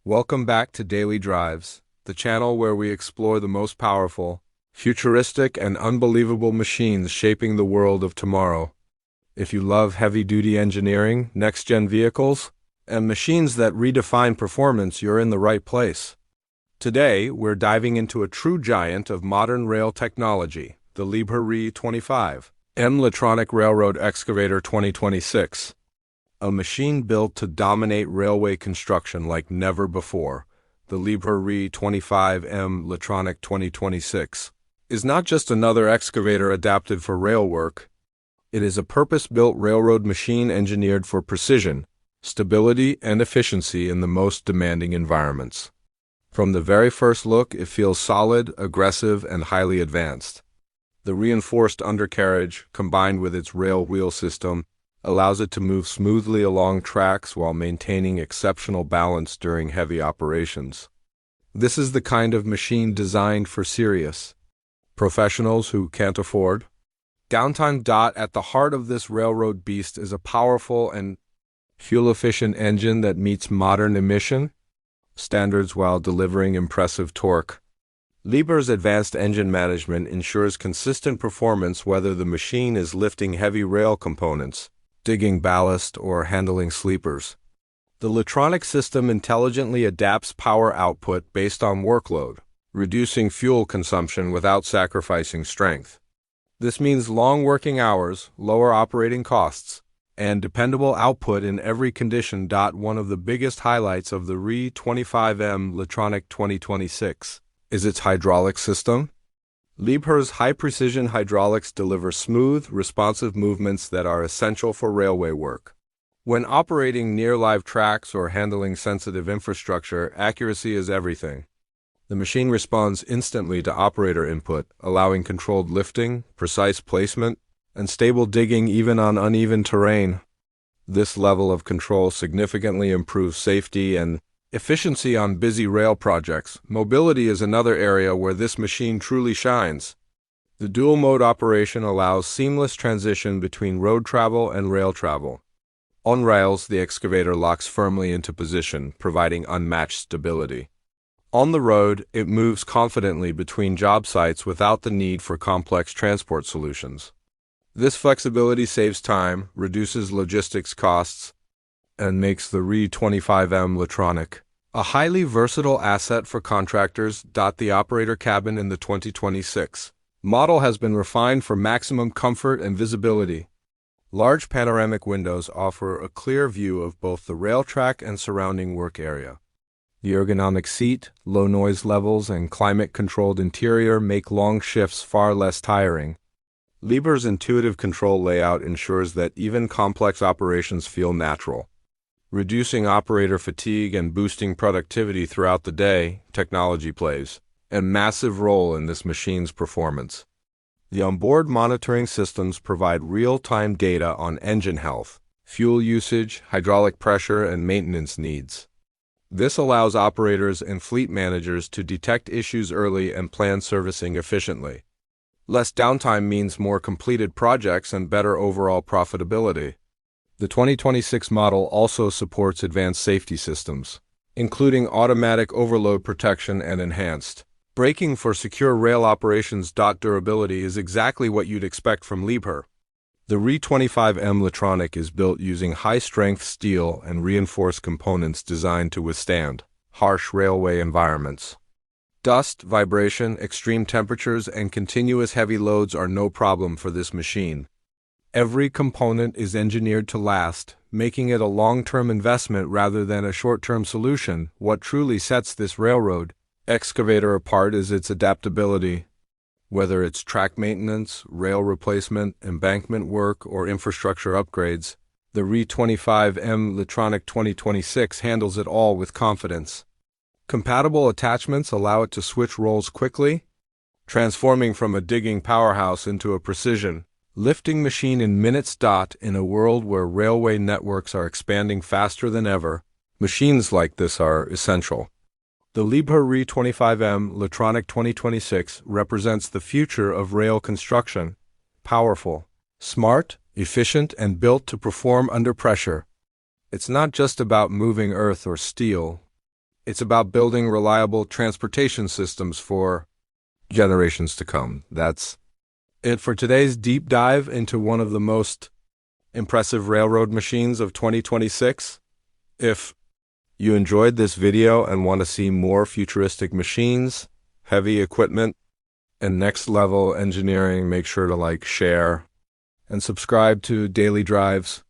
Welcome back to Daily Drives, the channel where we explore the most powerful, futuristic, and unbelievable machines shaping the world of tomorrow. If you love heavy-duty engineering, next-gen vehicles, and machines that redefine performance, you're in the right place. Today, we're diving into a true giant of modern rail technology, the Liebherr RE M Litronic Railroad Excavator 2026. A machine built to dominate railway construction like never before, the Liebherr RE M Litronic 2026 is not just another excavator adapted for rail work. It is a purpose-built railroad machine engineered for precision, stability, and efficiency in the most demanding environments. From the very first look, it feels solid, aggressive, and highly advanced. The reinforced undercarriage, combined with its rail wheel system, allows it to move smoothly along tracks while maintaining exceptional balance during heavy operations. This is the kind of machine designed for serious professionals who can't afford downtime. At the heart of this railroad beast is a powerful and fuel-efficient engine that meets modern emission standards while delivering impressive torque. Liebherr's advanced engine management ensures consistent performance whether the machine is lifting heavy rail components, digging ballast, or handling sleepers. The Litronic system intelligently adapts power output based on workload, reducing fuel consumption without sacrificing strength. This means long working hours, lower operating costs, and dependable output in every condition. One of the biggest highlights of the M Litronic 2026 is its hydraulic system. Liebherr's high-precision hydraulics deliver smooth, responsive movements that are essential for railway work. When operating near live tracks or handling sensitive infrastructure, accuracy is everything. The machine responds instantly to operator input, allowing controlled lifting, precise placement, and stable digging even on uneven terrain. This level of control significantly improves safety and efficiency on busy rail projects. Mobility is another area where this machine truly shines. The dual-mode operation allows seamless transition between road travel and rail travel. On rails, the excavator locks firmly into position, providing unmatched stability. On the road, it moves confidently between job sites without the need for complex transport solutions. This flexibility saves time, reduces logistics costs, and makes the M Litronic a highly versatile asset for contractors. The operator cabin in the 2026 model has been refined for maximum comfort and visibility. Large panoramic windows offer a clear view of both the rail track and surrounding work area. The ergonomic seat, low noise levels, and climate-controlled interior make long shifts far less tiring. Liebherr's intuitive control layout ensures that even complex operations feel natural. Reducing operator fatigue and boosting productivity throughout the day, technology plays a massive role in this machine's performance. The onboard monitoring systems provide real-time data on engine health, fuel usage, hydraulic pressure, and maintenance needs. This allows operators and fleet managers to detect issues early and plan servicing efficiently. Less downtime means more completed projects and better overall profitability. The 2026 model also supports advanced safety systems, including automatic overload protection and enhanced braking for secure rail operations. Durability is exactly what you'd expect from Liebherr. The M Litronic is built using high-strength steel and reinforced components designed to withstand harsh railway environments. Dust, vibration, extreme temperatures, and continuous heavy loads are no problem for this machine. Every component is engineered to last, making it a long-term investment rather than a short-term solution. What truly sets this railroad excavator apart is its adaptability. Whether it's track maintenance, rail replacement, embankment work, or infrastructure upgrades, the M Litronic 2026 handles it all with confidence. Compatible attachments allow it to switch roles quickly, transforming from a digging powerhouse into a precision lifting machine in minutes. In a world where railway networks are expanding faster than ever, machines like this are essential. The Liebherr M Litronic 2026 represents the future of rail construction. Powerful, smart, efficient, and built to perform under pressure. It's not just about moving earth or steel. It's about building reliable transportation systems for generations to come. That's it for today's deep dive into one of the most impressive railroad machines of 2026. If you enjoyed this video and want to see more futuristic machines, heavy equipment, and next level engineering, make sure to like, share, and subscribe to Daily Drives.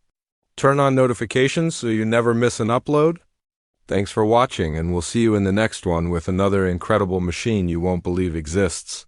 Turn on notifications so you never miss an upload. Thanks for watching, and we'll see you in the next one with another incredible machine you won't believe exists.